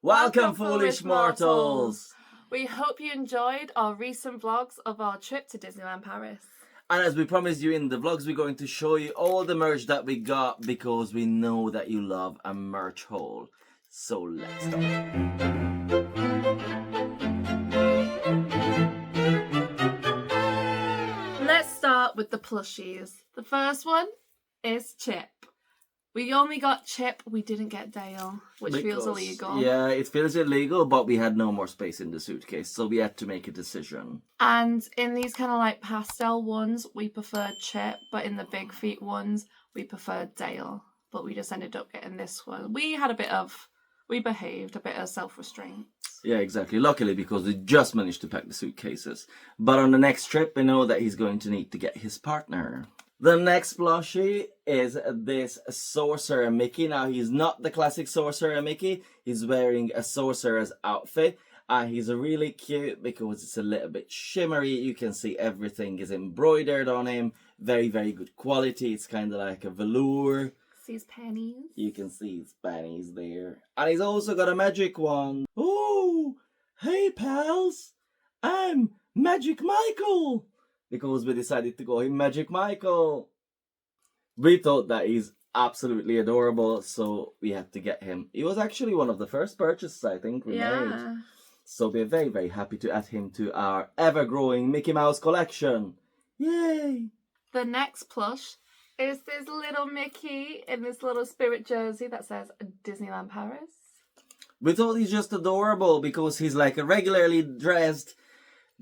Welcome, foolish mortals! We hope you enjoyed our recent vlogs of our trip to Disneyland Paris. And as we promised you in the vlogs, we're going to show you all the merch that we got because we know that you love a merch haul. So let's start. Let's start with the plushies. The first one is Chip. We only got Chip, we didn't get Dale, which feels illegal. Yeah, it feels illegal, but we had no more space in the suitcase, so we had to make a decision. And in these kind of like pastel ones, we preferred Chip, but in the big feet ones, we preferred Dale. But we just ended up getting this one. We behaved a bit of self-restraint. Yeah, exactly. Luckily, because we just managed to pack the suitcases. But on the next trip, we know that he's going to need to get his partner. The next plushie is this Sorcerer Mickey. Now, he's not the classic Sorcerer Mickey. He's wearing a sorcerer's outfit. He's really cute because it's a little bit shimmery. You can see everything is embroidered on him. Very, very good quality. It's kind of like a velour. See his panties? You can see his panties there. And he's also got a magic wand. Oh, hey pals. I'm Magic Michael. Because we decided to go in Magic Michael. We thought that he's absolutely adorable, so we had to get him. He was actually one of the first purchases I think we made. So we're very, very happy to add him to our ever-growing Mickey Mouse collection. Yay! The next plush is this little Mickey in this little spirit jersey that says Disneyland Paris. We thought he's just adorable because he's like a regularly dressed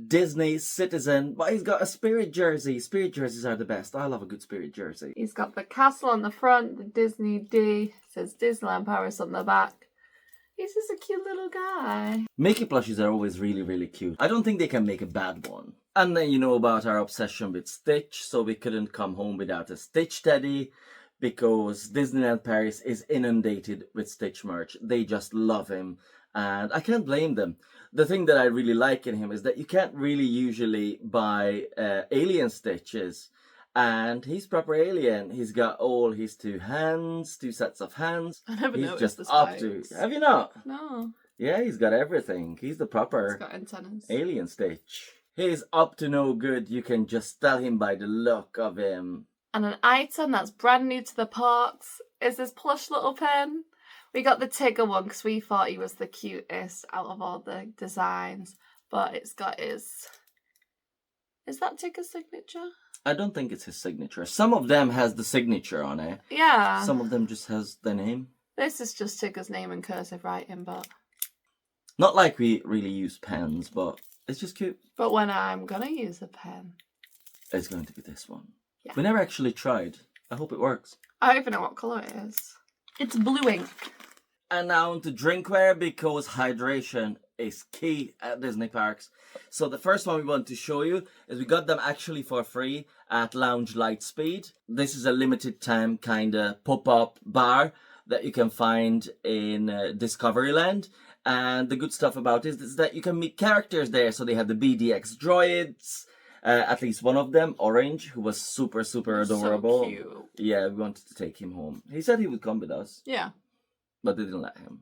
Disney citizen, but he's got a spirit jersey. Spirit jerseys are the best. I love a good spirit jersey. He's got the castle on the front, the Disney D, says Disneyland Paris on the back. He's just a cute little guy. Mickey plushies are always really, really cute. I don't think they can make a bad one. And then you know about our obsession with Stitch, so we couldn't come home without a Stitch teddy because Disneyland Paris is inundated with Stitch merch. They just love him, and I can't blame them. The thing that I really like in him is that you can't really usually buy alien Stitches. And he's proper alien. He's got all his two sets of hands. I never noticed just the spikes. up to. Have you not? No. Yeah, he's got everything. He's the proper He's got antennas. alien Stitch. He's up to no good. You can just tell him by the look of him. And an item that's brand new to the parks is this plush little pen. We got the Tigger one because we thought he was the cutest out of all the designs. But it's got his... Is that Tigger's signature? I don't think it's his signature. Some of them has the signature on it. Yeah. Some of them just has the name. This is just Tigger's name in cursive writing, but... Not like we really use pens, but it's just cute. But when I'm going to use a pen... It's going to be this one. Yeah. We never actually tried. I hope it works. I don't even know what colour it is. It's blue ink. And now on to drinkware because hydration is key at Disney parks. So the first one we want to show you is we got them actually for free at Lounge Lightspeed. This is a limited time kind of pop-up bar that you can find in Discoveryland. And the good stuff about it is that you can meet characters there. So they have the BDX droids. At least one of them, Orange, who was super, super adorable. So cute. Yeah, we wanted to take him home. He said he would come with us. Yeah. But they didn't let him.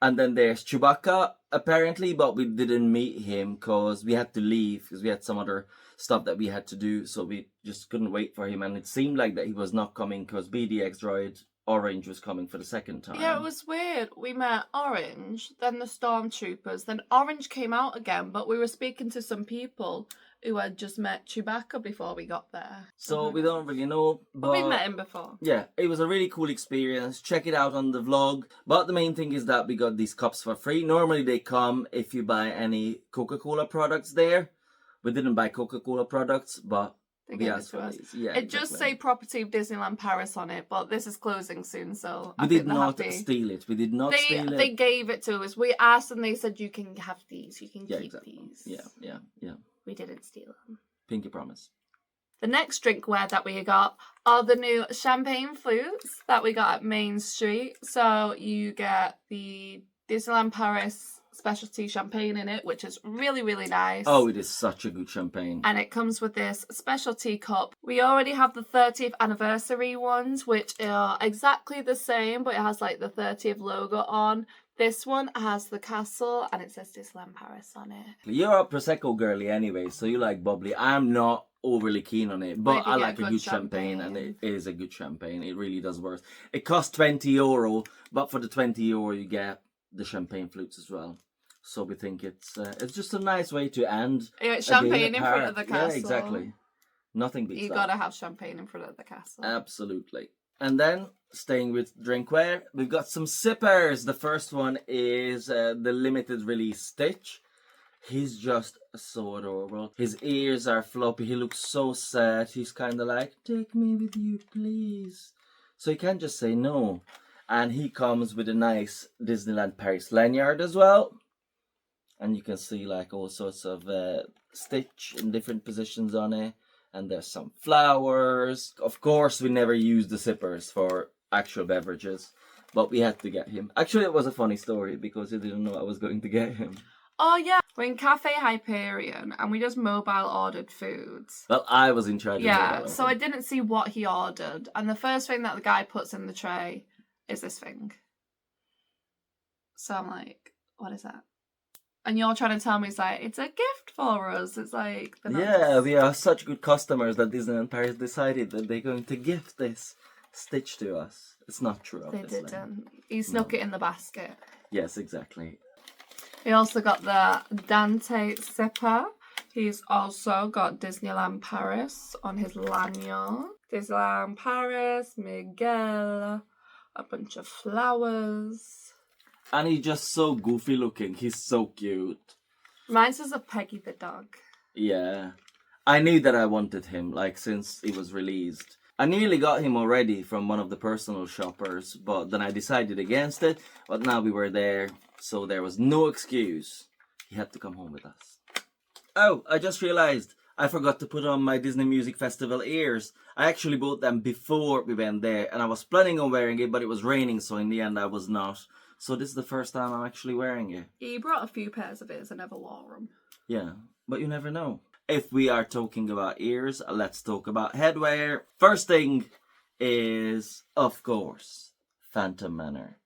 And then there's Chewbacca, apparently, but we didn't meet him because we had to leave because we had some other stuff that we had to do. So we just couldn't wait for him. And it seemed like that he was not coming because BDX droid Orange was coming for the second time. Yeah, it was weird. We met Orange, then the Stormtroopers, then Orange came out again, but we were speaking to some people who had just met Chewbacca before we got there. So we don't really know, but we met him before. Yeah, it was a really cool experience. Check it out on the vlog. But the main thing is that we got these cups for free. Normally they come if you buy any Coca-Cola products there. We didn't buy Coca-Cola products, but they gave it to us. Yeah, it just say property of Disneyland Paris on it, but this is closing soon, so we did not steal it. We did not steal it. They gave it to us. We asked and they said you can have these. You can keep these. Yeah. We didn't steal them. Pinky promise. The next drinkware that we got are the new champagne flutes that we got at Main Street. So you get the Disneyland Paris specialty champagne in it, which is really, really nice. Oh, it is such a good champagne. And it comes with this specialty cup. We already have the 30th anniversary ones, which are exactly the same, but it has like the 30th logo on. This one has the castle and it says Disneyland Paris on it. You're a Prosecco girly anyway, so you like bubbly. I'm not overly keen on it, but Maybe I get like a good good champagne, and champagne. it is a good champagne. It really does work. It costs €20, but for the €20 you get the champagne flutes as well. So we think it's just a nice way to end. You got a day at champagne in front park. of the castle. Yeah, exactly. Nothing beats You that. gotta have champagne in front of the castle. Absolutely. And then, staying with drinkware, we've got some sippers. The first one is the limited release Stitch. He's just so adorable. His ears are floppy. He looks so sad. He's kind of like, take me with you, please. So you can't just say no. And he comes with a nice Disneyland Paris lanyard as well. And you can see like all sorts of Stitch in different positions on it. And there's some flowers. Of course, we never use the sippers for actual beverages, but we had to get him. Actually, it was a funny story because he didn't know I was going to get him. Oh yeah, we're in Cafe Hyperion and we just mobile ordered foods. Well, I was in charge of Yeah, mobile so I ordering. didn't see what he ordered, and the first thing that the guy puts in the tray is this thing. So I'm like, what is that? And you're trying to tell me it's like, it's a gift for us. It's like... Yeah, we are such good customers that Disneyland Paris decided that they're going to gift this Stitch to us. It's not true, They obviously. didn't. He snuck it in the basket. Yes, exactly. We also got the Dante Sipper. He's also got Disneyland Paris on his lanyard. Disneyland Paris, Miguel, a bunch of flowers. And he's just so goofy looking. He's so cute. Reminds us of Peggy the dog. Yeah. I knew that I wanted him, like, since he was released. I nearly got him already from one of the personal shoppers, but then I decided against it. But now we were there, so there was no excuse. He had to come home with us. Oh, I just realized I forgot to put on my Disney Music Festival ears. I actually bought them before we went there, and I was planning on wearing it, but it was raining, so in the end I was not. So this is the first time I'm actually wearing it. He brought a few pairs of ears and never wore them. Yeah, but you never know. If we are talking about ears, let's talk about headwear. First thing is, of course, Phantom Manor.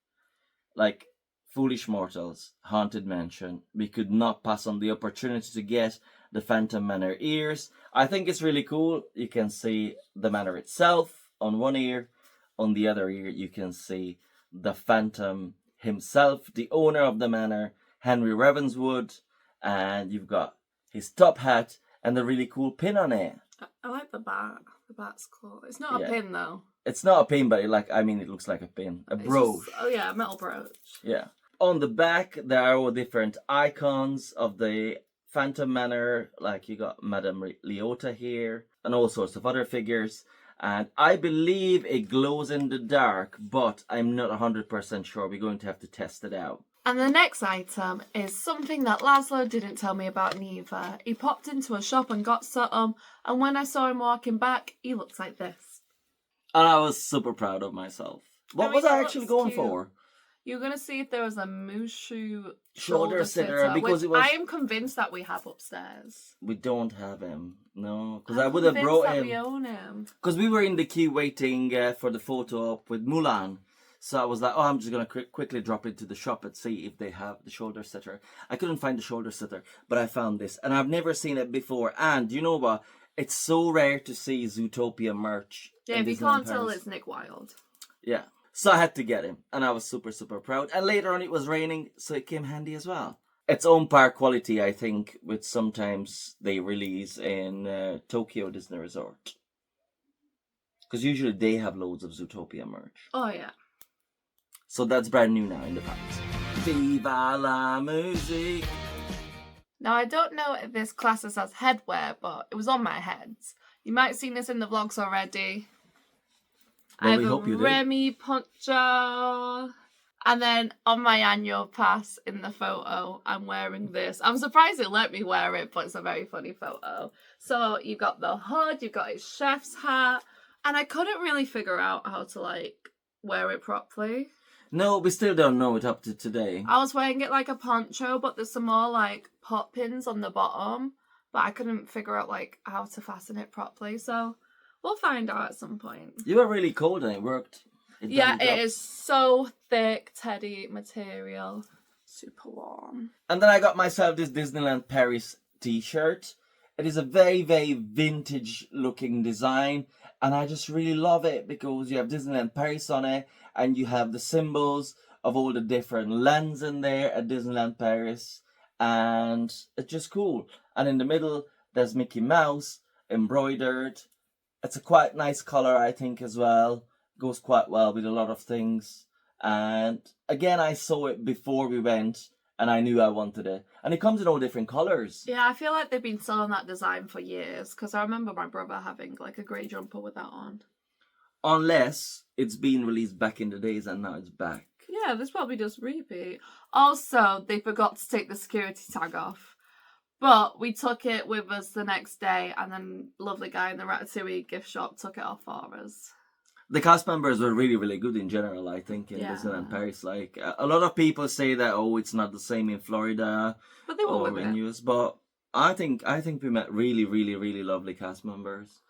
Like, Foolish Mortals, Haunted Mansion, we could not pass on the opportunity to get the Phantom Manor ears. I think it's really cool. You can see the manor itself on one ear. On the other ear, you can see the Phantom himself, the owner of the manor, Henry Ravenswood, and you've got his top hat and the really cool pin on it. I like the bat. The bat's cool. It's not a pin though. It's not a pin, but it looks like a pin. A brooch. Oh yeah, a metal brooch. Yeah. On the back, there are all different icons of the Phantom Manor. Like you got Madame Leota here and all sorts of other figures. And I believe it glows in the dark, but I'm not 100% sure. We're going to have to test it out. And the next item is something that Laszlo didn't tell me about neither. He popped into a shop and got something, and when I saw him walking back, he looks like this. And I was super proud of myself. What was I actually going for? You're going to see if there was a Mushu Shoulder sitter, because it was... I am convinced that we have upstairs. We don't have him. No, because I would have brought him. We own him. Because we were in the queue waiting for the photo op with Mulan. So I was like, oh, I'm just going to quickly drop into the shop and see if they have the shoulder sitter. I couldn't find the shoulder sitter, but I found this. And I've never seen it before. And you know what? It's so rare to see Zootopia merch. Yeah, if you can't tell, it's Nick Wilde. Yeah. So I had to get him. And I was super, super proud. And later on it was raining, so it came handy as well. Its own park quality, I think, which sometimes they release in Tokyo Disney Resort. Because usually they have loads of Zootopia merch. Oh, yeah. So that's brand new now in the packs. Viva la musique! Now, I don't know if this classes as headwear, but it was on my head. You might have seen this in the vlogs already. Well, I we have hope a you did. Remy poncho. And then on my annual pass in the photo, I'm wearing this. I'm surprised it let me wear it, but it's a very funny photo. So you've got the hood, you've got his chef's hat. And I couldn't really figure out how to, wear it properly. No, we still don't know it up to today. I was wearing it like a poncho, but there's some more, pop pins on the bottom. But I couldn't figure out, how to fasten it properly. So we'll find out at some point. You were really cold and it worked. Yeah, doesn't drop. it is so thick, teddy material. Super warm. And then I got myself this Disneyland Paris t-shirt. It is a very, very vintage looking design. And I just really love it because you have Disneyland Paris on it. And you have the symbols of all the different lands in there at Disneyland Paris. And it's just cool. And in the middle, there's Mickey Mouse embroidered. It's a quite nice color, I think, as well. Goes quite well with a lot of things. And again, I saw it before we went, and I knew I wanted it. And it comes in all different colors. Yeah, I feel like they've been selling that design for years, because I remember my brother having like a grey jumper with that on. Unless it's been released back in the days and now it's back. Yeah, this probably just repeat. Also, they forgot to take the security tag off. But we took it with us the next day, and then lovely guy in the Ratatouille gift shop took it off for us. The cast members were really, really good in general, I think, in Disneyland Paris. Like, a lot of people say that, oh, it's not the same in Florida But they were or with in it. US, but I think we met really, really, really lovely cast members.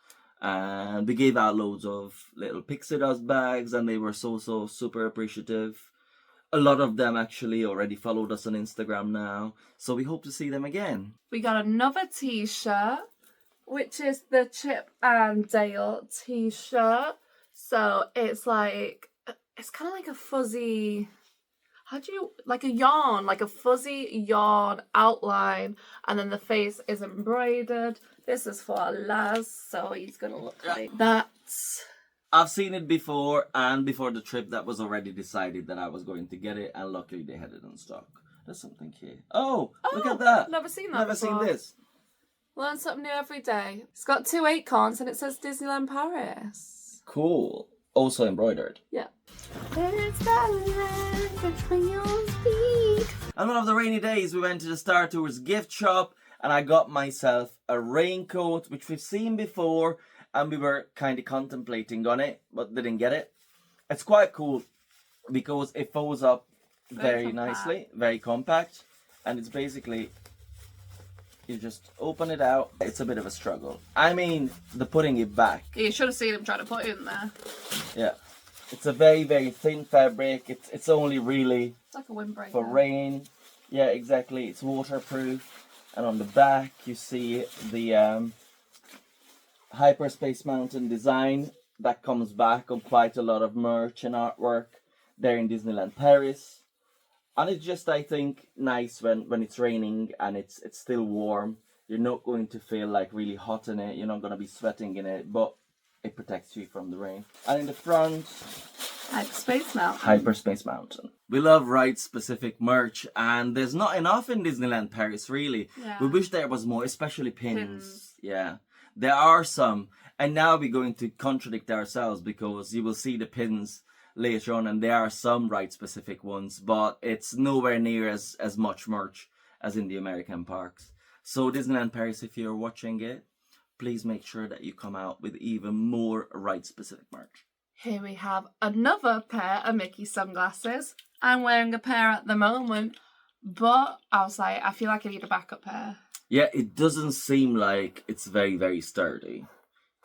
And we gave out loads of little pixie dust bags, and they were so super appreciative. A lot of them actually already followed us on Instagram now, so we hope to see them again. We got another t-shirt, which is the Chip and Dale t-shirt. So it's like, it's kind of like a fuzzy, like a yarn, like a fuzzy yarn outline, and then the face is embroidered. This is for Laz, so he's gonna look like that. I've seen it before, and before the trip that was already decided that I was going to get it, and luckily they had it in stock. There's something here. Oh, look at that. Never seen that Never before. seen this. Learn something new every day. It's got 2 acorns and it says Disneyland Paris. Cool. Also embroidered. Yeah. It's the land between your feet. On one of the rainy days, we went to the Star Tours gift shop, and I got myself a raincoat, which we've seen before, and we were kind of contemplating on it, but didn't get it. It's quite cool because it folds up very nicely, very compact, and it's basically, you just open it out. It's a bit of a struggle. I mean, the putting it back. You should have seen him trying to put it in there. Yeah. It's a very, very thin fabric. It's only really It's like a windbreaker. for rain. Yeah, exactly. It's waterproof. And on the back, you see the Hyperspace Mountain design that comes back on quite a lot of merch and artwork there in Disneyland Paris. And it's just, I think, nice when it's raining and it's still warm. You're not going to feel like really hot in it. You're not going to be sweating in it, but it protects you from the rain. And in the front, Hyperspace Mountain. Hyperspace Mountain. We love ride-specific merch, and there's not enough in Disneyland Paris, really. Yeah. We wish there was more, especially pins. Yeah. There are some, and now we're going to contradict ourselves because you will see the pins later on, and there are some ride-specific ones, but it's nowhere near as much merch as in the American parks. So Disneyland Paris, if you're watching it, please make sure that you come out with even more ride-specific merch. Here we have another pair of Mickey sunglasses. I'm wearing a pair at the moment, but I was like, I feel like I need a backup pair. Yeah, it doesn't seem like it's very, very sturdy,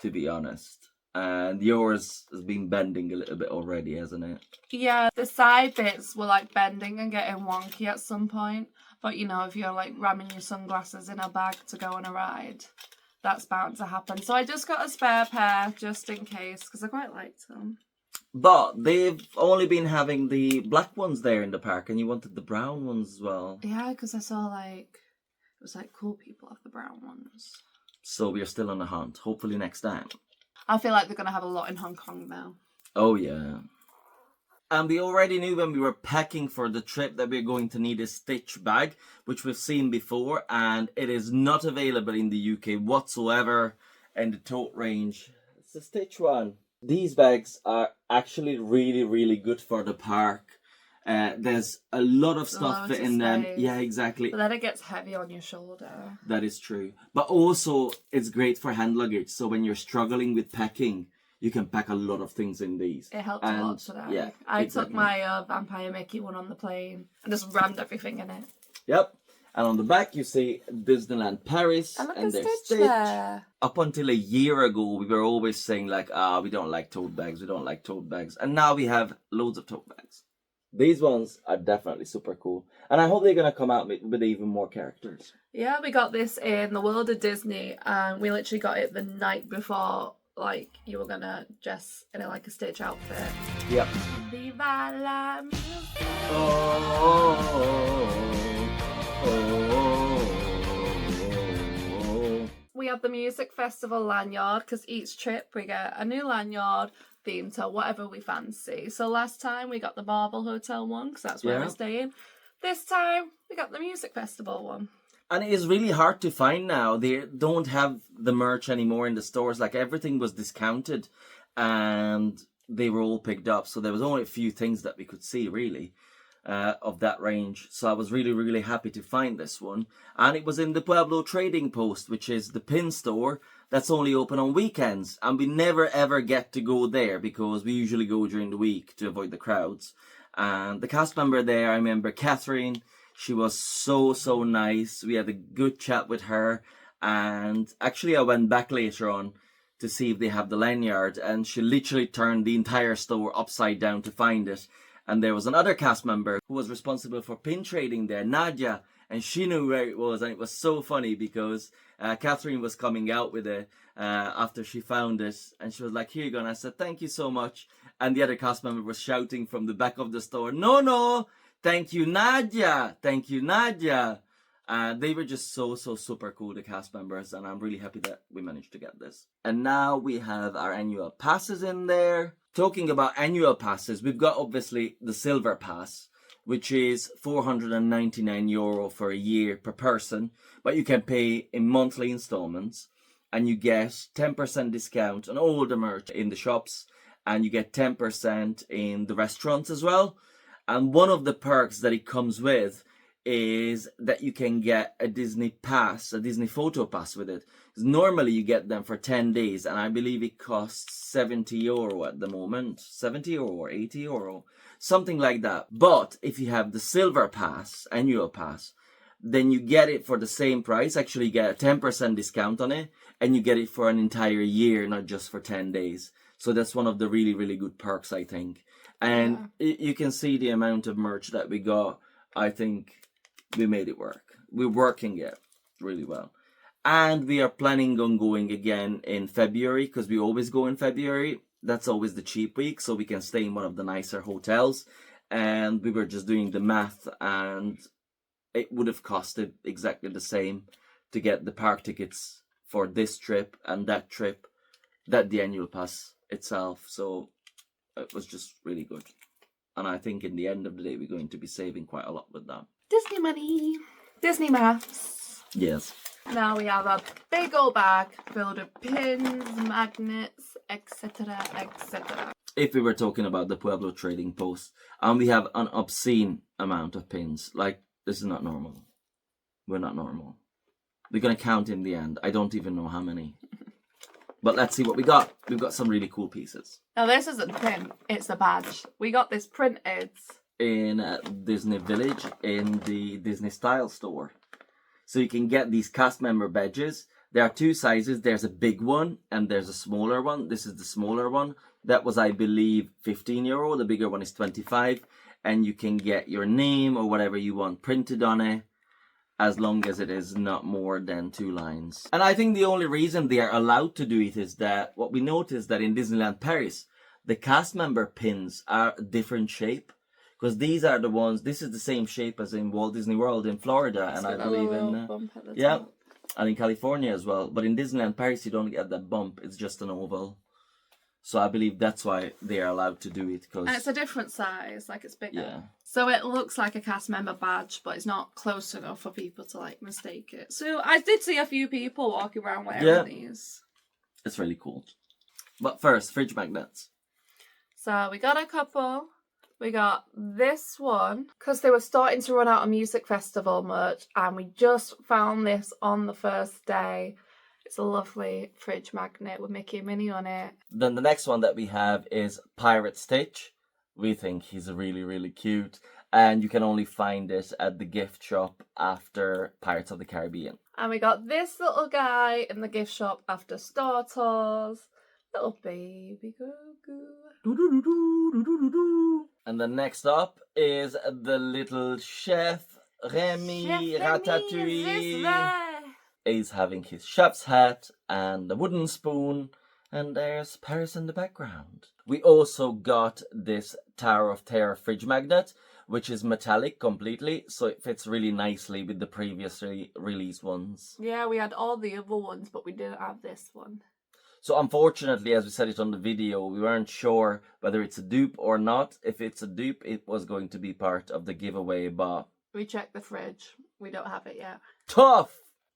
to be honest. And yours has been bending a little bit already, hasn't it? Yeah, the side bits were like bending and getting wonky at some point. But you know, if you're like ramming your sunglasses in a bag to go on a ride, that's bound to happen. So I just got a spare pair just in case, because I quite liked them. But they've only been having the black ones there in the park, and you wanted the brown ones as well. Yeah, because I saw like, it was like cool people have the brown ones. So we're still on the hunt. Hopefully next time. I feel like they're going to have a lot in Hong Kong now. Oh yeah. And we already knew when we were packing for the trip that we're going to need a Stitch bag, which we've seen before, and it is not available in the UK whatsoever in the tote range. It's a Stitch one. These bags are actually really, really good for the park. There's a lot of stuff Loads of in them. space. Yeah, exactly. But then it gets heavy on your shoulder. That is true. But also, it's great for hand luggage. So when you're struggling with packing, you can pack a lot of things in these. It helped a lot today. Yeah, I exactly. took my Vampire Mickey one on the plane and just rammed everything in it. Yep. And on the back, you see Disneyland Paris And look and at their Stitch Stitch. there. Up until a year ago, we were always saying like, we don't like tote bags, we don't like tote bags. And now we have loads of tote bags. These ones are definitely super cool. And I hope they're going to come out with even more characters. Yeah, we got this in the World of Disney, and we literally got it the night before, like, you were going to dress in like a Stitch outfit. Yep. Viva la music. We have the music festival lanyard because each trip we get a new lanyard themed to whatever we fancy. So last time we got the Marble Hotel one because that's where we're staying. This time we got the music festival one. And it is really hard to find now. They don't have the merch anymore in the stores. Like everything was discounted and they were all picked up. So there was only a few things that we could see really of that range. So I was really, really happy to find this one. And it was in the Pueblo Trading Post, which is the pin store that's only open on weekends. And we never ever get to go there because we usually go during the week to avoid the crowds. And the cast member there, I remember Catherine. She was so nice. We had a good chat with her. And actually I went back later on to see if they have the lanyard. And she literally turned the entire store upside down to find it. And there was another cast member who was responsible for pin trading there, Nadia. And she knew where it was. And it was so funny because Catherine was coming out with it after she found it. And she was like, here you go. And I said, thank you so much. And the other cast member was shouting from the back of the store, no. Thank you, Nadia. Thank you, Nadia. They were just so super cool, the cast members. And I'm really happy that we managed to get this. And now we have our annual passes in there. Talking about annual passes, we've got obviously the silver pass, which is €499 for a year per person. But you can pay in monthly installments. And you get 10% discount on all the merch in the shops. And you get 10% in the restaurants as well. And one of the perks that it comes with is that you can get a Disney pass, a Disney photo pass with it. Normally you get them for 10 days and I believe it costs €70 at the moment. €70 or €80, something like that. But if you have the silver pass, annual pass, then you get it for the same price. Actually you get a 10% discount on it and you get it for an entire year, not just for 10 days. So that's one of the really good perks, I think. And you can see the amount of merch that we got. I think we made it work. We're working it really well. And we are planning on going again in February because we always go in February. That's always the cheap week, so we can stay in one of the nicer hotels. And we were just doing the math and it would have costed exactly the same to get the park tickets for this trip and that trip, that the annual pass itself. So it was just really good. And I think in the end of the day, we're going to be saving quite a lot with that. Disney money. Disney maths. Yes. Now we have a big old bag filled with pins, magnets, etc, etc. If we were talking about the Pueblo Trading Post, and we have an obscene amount of pins. Like, this is not normal. We're not normal. We're going to count in the end. I don't even know how many. But let's see what we got. We've got some really cool pieces. Now this isn't a pin, it's a badge. We got this printed in Disney Village in the Disney Style store. So you can get these cast member badges. There are two sizes. There's a big one and there's a smaller one. This is the smaller one. That was, I believe, €15. The bigger one is 25. And you can get your name or whatever you want printed on it, as long as it is not more than 2 lines. And I think the only reason they are allowed to do it is that what we noticed that in Disneyland Paris, the cast member pins are a different shape. Because these are the ones, this is the same shape as in Walt Disney World in Florida. And I believe in, and in California as well. But in Disneyland Paris, you don't get that bump. It's just an oval. So I believe that's why they are allowed to do it. And it's a different size, like it's bigger. Yeah. So it looks like a cast member badge, but it's not close enough for people to like mistake it. So I did see a few people walking around wearing these. It's really cool. But first, fridge magnets. So we got a couple. We got this one because they were starting to run out of music festival merch and we just found this on the first day. It's a lovely fridge magnet with Mickey and Minnie on it. Then the next one that we have is Pirate Stitch. We think he's really cute. and you can only find it at the gift shop after Pirates of the Caribbean. And we got this little guy in the gift shop after Star Tours. Little baby Grogu. And then next up is the little chef Remy Chef Ratatouille. Remy is there. He's having his chef's hat and a wooden spoon, and there's Paris in the background. We also got this Tower of Terror fridge magnet, which is metallic completely, so it fits really nicely with the previously released ones. Yeah, we had all the other ones, but we didn't have this one. So unfortunately, as we said it on the video, we weren't sure whether it's a dupe or not. If it's a dupe, it was going to be part of the giveaway, but We checked the fridge. We don't have it yet. tough!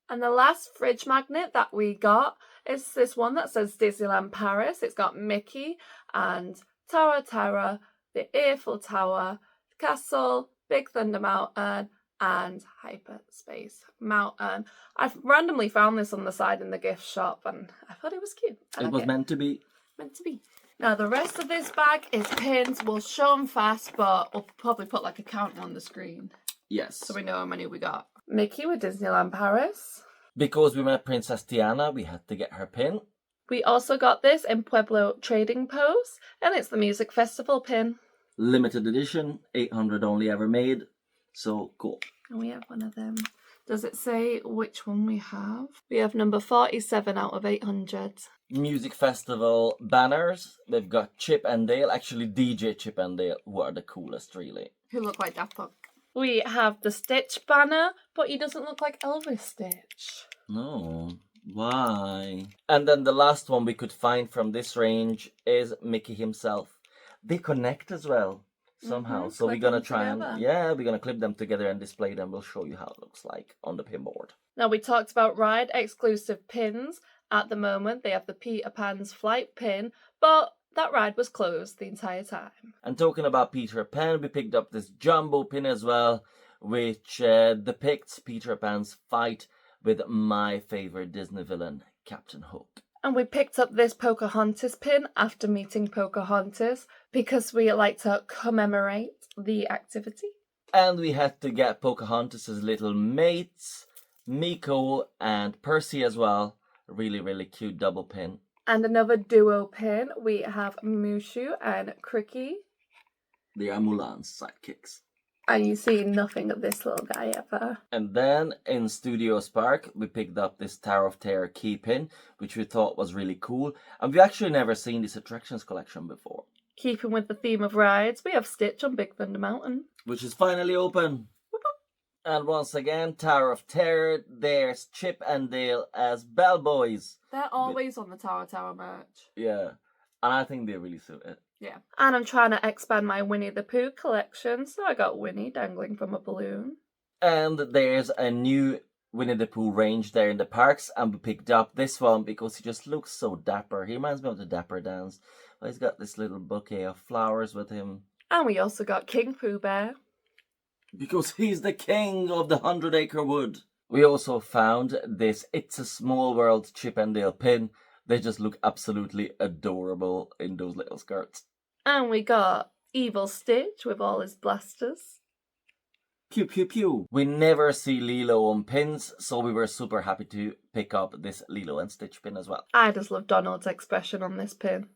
And the last fridge magnet that we got is this one that says Disneyland Paris. It's got Mickey and Tower of Terror, the Eiffel Tower, the Castle, Big Thunder Mountain, and Hyperspace Mountain. I've randomly found this on the side in the gift shop, and I thought it was cute. It was meant to be. Meant to be. Now the rest of this bag is pins. We'll show them fast, but we'll probably put like a count on the screen Yes. so we know how many we got. Mickey with Disneyland Paris. Because we met Princess Tiana, we had to get her pin. We also got this in Pueblo Trading Post, and it's the Music Festival pin. Limited edition, 800 only ever made. So cool. And we have one of them. Does it say which one we have? We have number 47 out of 800. Music festival banners. We've got Chip and Dale, actually DJ Chip and Dale, who are the coolest really. Who look like Daft Punk. We have the Stitch banner, but he doesn't look like Elvis Stitch. No, why? And then the last one we could find from this range is Mickey himself. They connect as well somehow. So we're clip gonna them try together. we're gonna clip them together and display them. We'll show you how it looks like on the pinboard. Now we talked about ride exclusive pins. At the moment, they have the Peter Pan's flight pin, but that ride was closed the entire time. And talking about Peter Pan, we picked up this jumbo pin as well, which depicts Peter Pan's fight with my favorite Disney villain, Captain Hook. And we picked up this Pocahontas pin after meeting Pocahontas because we like to commemorate the activity. And we had to get Pocahontas' little mates, Miko and Percy as well. Really, really cute double pin. And another duo pin, we have Mushu and Cricky. They are Mulan's sidekicks. And you see nothing of this little guy ever. And then in Studios Park, we picked up this Tower of Terror key pin, which we thought was really cool. And we've actually never seen this attractions collection before. Keeping with the theme of rides, we have Stitch on Big Thunder Mountain. Which is finally open. And once again, Tower of Terror, there's Chip and Dale as bellboys. They're always on the Tower merch. Yeah, and I think they really suit it. Yeah. And I'm trying to expand my Winnie the Pooh collection, so I got Winnie dangling from a balloon. And there's a new Winnie the Pooh range there in the parks, and we picked up this one because he just looks so dapper. He reminds me of the Dapper Dance. But he's got this little bouquet of flowers with him. And we also got King Pooh Bear. Because he's the king of the 100-acre wood. We also found this It's a Small World Chip and Dale pin. They just look absolutely adorable in those little skirts. And we got Evil Stitch with all his blasters. Pew pew pew. We never see Lilo on pins, so we were super happy to pick up this Lilo and Stitch pin as well. I just love Donald's expression on this pin.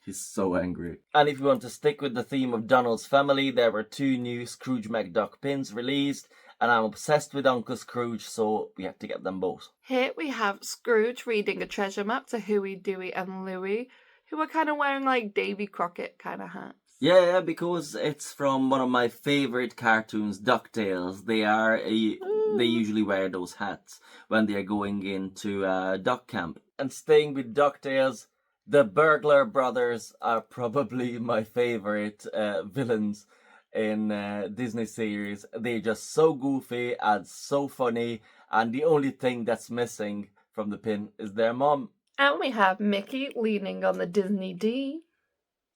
He's so angry. And if you want to stick with the theme of Donald's family, there were 2 new Scrooge McDuck pins released, and I'm obsessed with Uncle Scrooge, so we had to get them both. Here we have Scrooge reading a treasure map to Huey, Dewey and Louie, who are kind of wearing like Davy Crockett kind of hats. Yeah, because it's from one of my favorite cartoons, DuckTales. They usually wear those hats when they're going into duck camp. And staying with DuckTales, the Burglar Brothers are probably my favorite villains in Disney series. They're just so goofy and so funny, and the only thing that's missing from the pin is their mom. And we have Mickey leaning on the Disney D.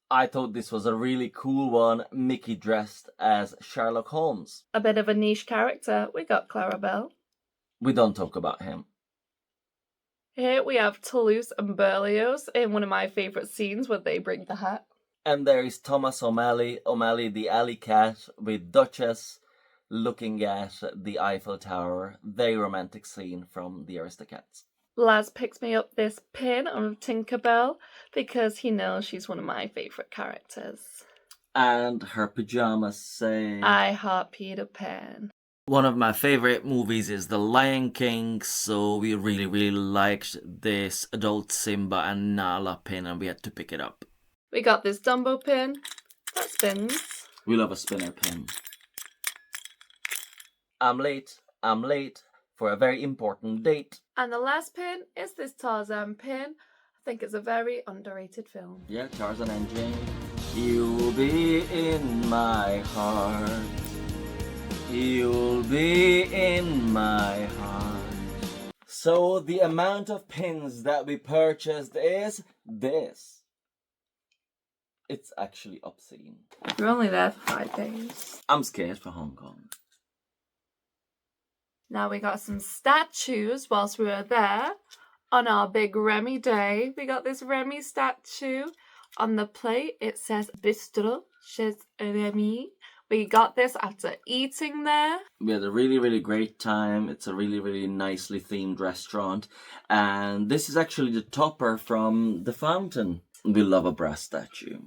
I thought this was a really cool one, Mickey dressed as Sherlock Holmes. A bit of a niche character, we got Clarabelle. We don't talk about him. Here we have Toulouse and Berlioz in one of my favourite scenes where they bring the hat. And there is Thomas O'Malley the alley cat, with Duchess looking at the Eiffel Tower. Very romantic scene from the Aristocats. Laz picks me up this pin of Tinkerbell because he knows she's one of my favourite characters. And her pajamas say, I heart Peter Pan. One of my favorite movies is The Lion King, so we really liked this adult Simba and Nala pin, and we had to pick it up. We got this Dumbo pin that spins. We love a spinner pin. I'm late for a very important date. And the last pin is this Tarzan pin. I think it's a very underrated film. Yeah, Tarzan and Jane. You'll be in my heart. You'll be in my heart. So the amount of pins that we purchased is this. It's actually obscene. We're only there for 5 days. I'm scared for Hong Kong. Now we got some statues whilst we were there. On our big Remy day, we got this Remy statue. On the plate, it says Bistro chez Remy. We got this after eating there. We had a really great time. It's a really nicely themed restaurant. And this is actually the topper from the fountain. We love a brass statue.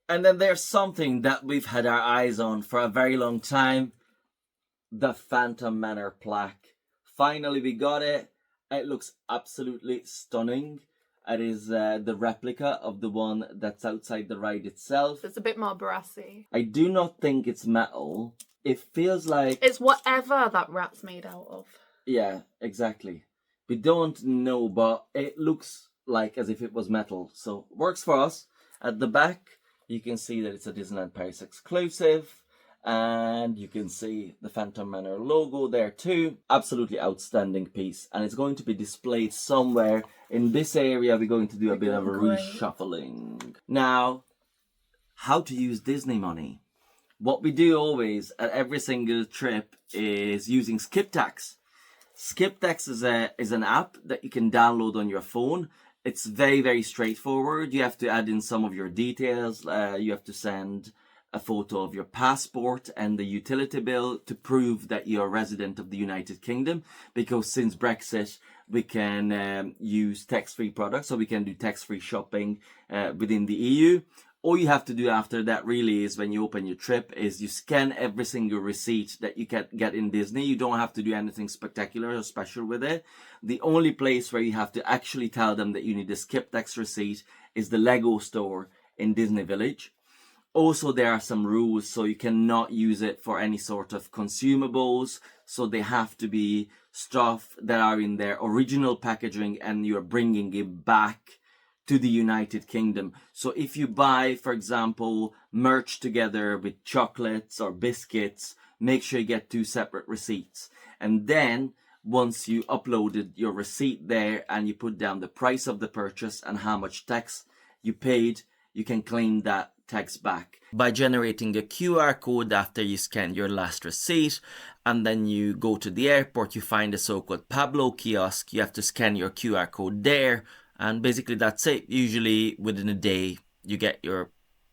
And then there's something that we've had our eyes on for a very long time. The Phantom Manor plaque. Finally we got it. It looks absolutely stunning. It is the replica of the one that's outside the ride itself. It's a bit more brassy. I do not think it's metal. It feels like... It's whatever that rat's made out of. Yeah, exactly. We don't know, but it looks like as if it was metal. So, works for us. At the back, you can see that it's a Disneyland Paris exclusive. And you can see the Phantom Manor logo there too. Absolutely outstanding piece. And it's going to be displayed somewhere in this area. We're going to do a bit of a reshuffling. Now, how to use Disney money. What we do always at every single trip is using Skiptax. Skiptax is an app that you can download on your phone. It's very straightforward. You have to add in some of your details. You have to send a photo of your passport and the utility bill to prove that you're a resident of the United Kingdom, because since Brexit we can use tax-free products, so we can do tax-free shopping within the EU. All you have to do after that really is, when you open your trip, is you scan every single receipt that you can get in Disney. You don't have to do anything spectacular or special with it. The only place where you have to actually tell them that you need a Skiptax receipt is the Lego store in Disney Village. Also, there are some rules, so you cannot use it for any sort of consumables. So they have to be stuff that are in their original packaging and you're bringing it back to the United Kingdom. So if you buy, for example, merch together with chocolates or biscuits, make sure you get 2 separate receipts. And then once you uploaded your receipt there and you put down the price of the purchase and how much tax you paid, you can claim that tax back by generating a QR code after you scan your last receipt. And then you go to the airport, you find a so-called Pablo kiosk, you have to scan your QR code there, and basically that's it. Usually within a day you get your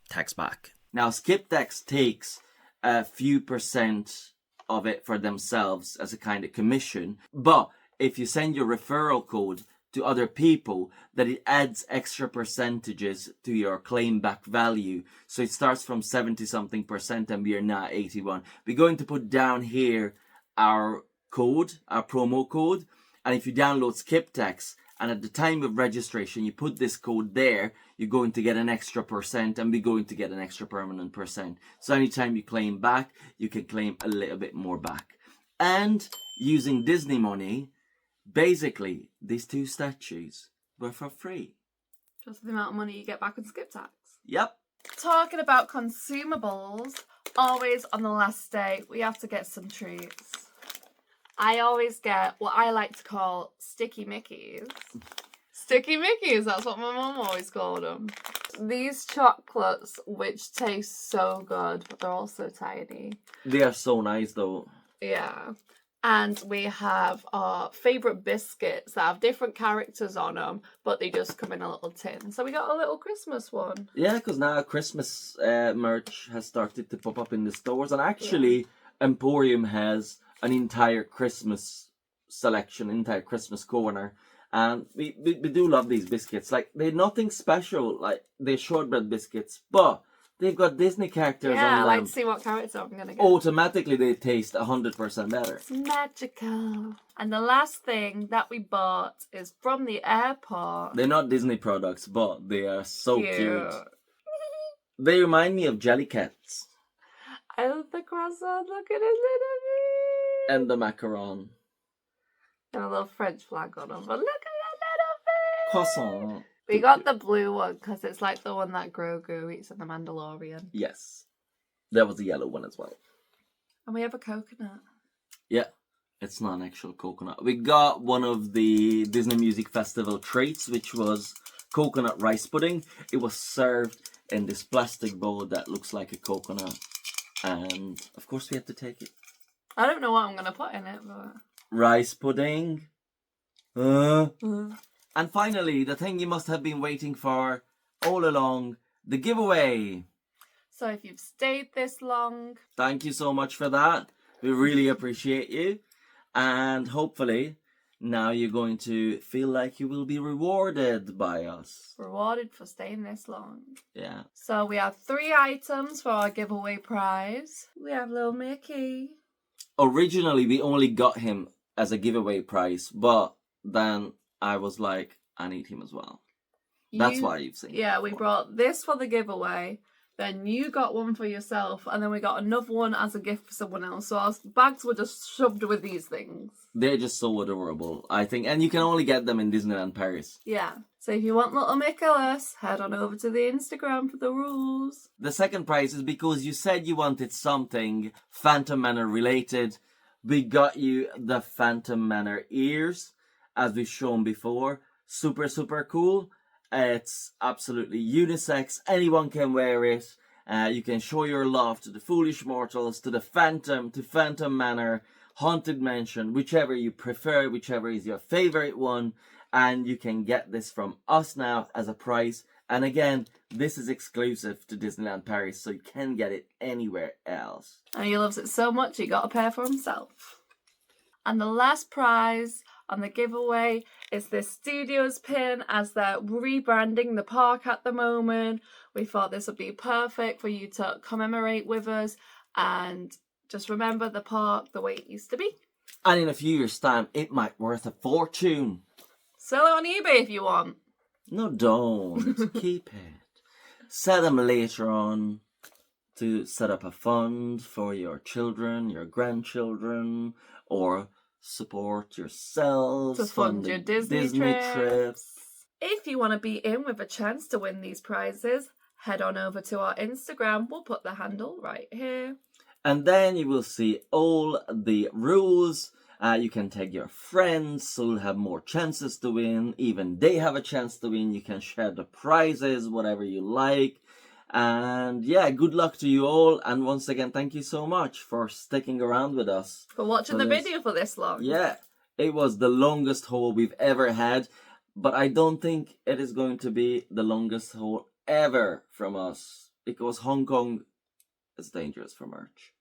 tax back. Now Skiptax takes a few % of it for themselves as a kind of commission, but if you send your referral code to other people, that it adds extra percentages to your claim back value. So it starts from 70 something % and we are now 81. We're going to put down here our code, our promo code. And if you download Skiptax and at the time of registration, you put this code there, you're going to get an extra % and we're going to get an extra permanent %. So anytime you claim back, you can claim a little bit more back. And using Disney money, basically, these 2 statues were for free. Just the amount of money you get back on Skiptax. Yep. Talking about consumables, always on the last day, we have to get some treats. I always get what I like to call sticky Mickeys. Sticky Mickeys, that's what my mum always called them. These chocolates, which taste so good, but they're also tiny. They are so nice though. Yeah. And we have our favourite biscuits that have different characters on them, but they just come in a little tin. So we got a little Christmas one. Yeah, because now Christmas merch has started to pop up in the stores. And actually, Emporium has an entire Christmas selection, entire Christmas corner. And we do love these biscuits. Like, they're nothing special, like they're shortbread biscuits, but they've got Disney characters on them. Yeah, I like to see what character I'm going to get. Automatically, they taste 100% better. It's magical. And the last thing that we bought is from the airport. They're not Disney products, but they are so cute. They remind me of Jellycats. I love the croissant. Look at his little feet. And the macaron. And a little French flag on them. But look at that little feet. Croissant. We got the blue one because it's like the one that Grogu eats in The Mandalorian. Yes. There was a yellow one as well. And we have a coconut. Yeah. It's not an actual coconut. We got one of the Disney Music Festival treats, which was coconut rice pudding. It was served in this plastic bowl that looks like a coconut. And, of course, we had to take it. I don't know what I'm going to put in it, but... Rice pudding. And finally, the thing you must have been waiting for all along, the giveaway. So if you've stayed this long... Thank you so much for that. We really appreciate you. And hopefully, now you're going to feel like you will be rewarded by us. Rewarded for staying this long. Yeah. So we have 3 items for our giveaway prize. We have little Mickey. Originally, we only got him as a giveaway prize, but then I was like, I need him as well. That's why you've seen Yeah, it we before. brought this for the giveaway. Then you got one for yourself, and then we got another one as a gift for someone else. So our bags were just shoved with these things. They're just so adorable, I think. And you can only get them in Disneyland Paris. Yeah. So if you want little Nicholas, head on over to the Instagram for the rules. The second prize is because you said you wanted something Phantom Manor related. We got you the Phantom Manor ears, as we've shown before. Super, super cool. It's absolutely unisex. Anyone can wear it. You can show your love to the foolish mortals, to the Phantom, to Phantom Manor, Haunted Mansion, whichever you prefer, whichever is your favorite one. And you can get this from us now as a prize. And again, this is exclusive to Disneyland Paris, so you can get it anywhere else. And he loves it so much he got a pair for himself. And the last prize on the giveaway is this Studios pin, as they're rebranding the park at the moment. We thought this would be perfect for you to commemorate with us and just remember the park the way it used to be. And in a few years' time, it might be worth a fortune. Sell it on eBay if you want. No, don't. Keep it. Sell them later on to set up a fund for your children, your grandchildren, or support yourselves. To fund your Disney trips. trips. If you want to be in with a chance to win these prizes, head on over to our Instagram. We'll put the handle right here. And then you will see all the rules. You can tag your friends, so you'll have more chances to win. Even they have a chance to win. You can share the prizes, whatever you like. And yeah, good luck to you all. And once again, thank you so much for sticking around with us. For watching the video for this long. Yeah, it was the longest haul we've ever had. But I don't think it is going to be the longest haul ever from us. Because Hong Kong is dangerous for merch.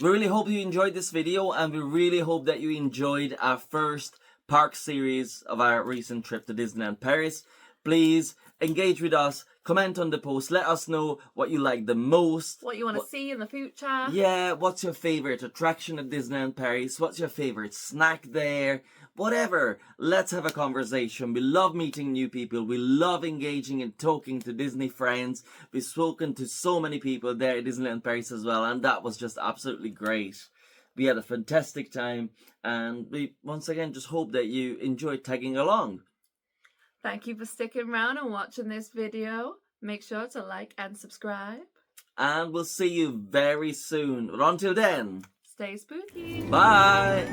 We really hope you enjoyed this video, and we really hope that you enjoyed our first park series of our recent trip to Disneyland Paris. Please engage with us, comment on the post, let us know what you like the most. What you want to see in the future. Yeah, what's your favorite attraction at Disneyland Paris? What's your favorite snack there? Whatever, let's have a conversation. We love meeting new people. We love engaging and talking to Disney friends. We've spoken to so many people there at Disneyland Paris as well, and that was just absolutely great. We had a fantastic time, and we once again just hope that you enjoyed tagging along. Thank you for sticking around and watching this video. Make sure to like and subscribe. And we'll see you very soon. But until then, Stay spooky. bye!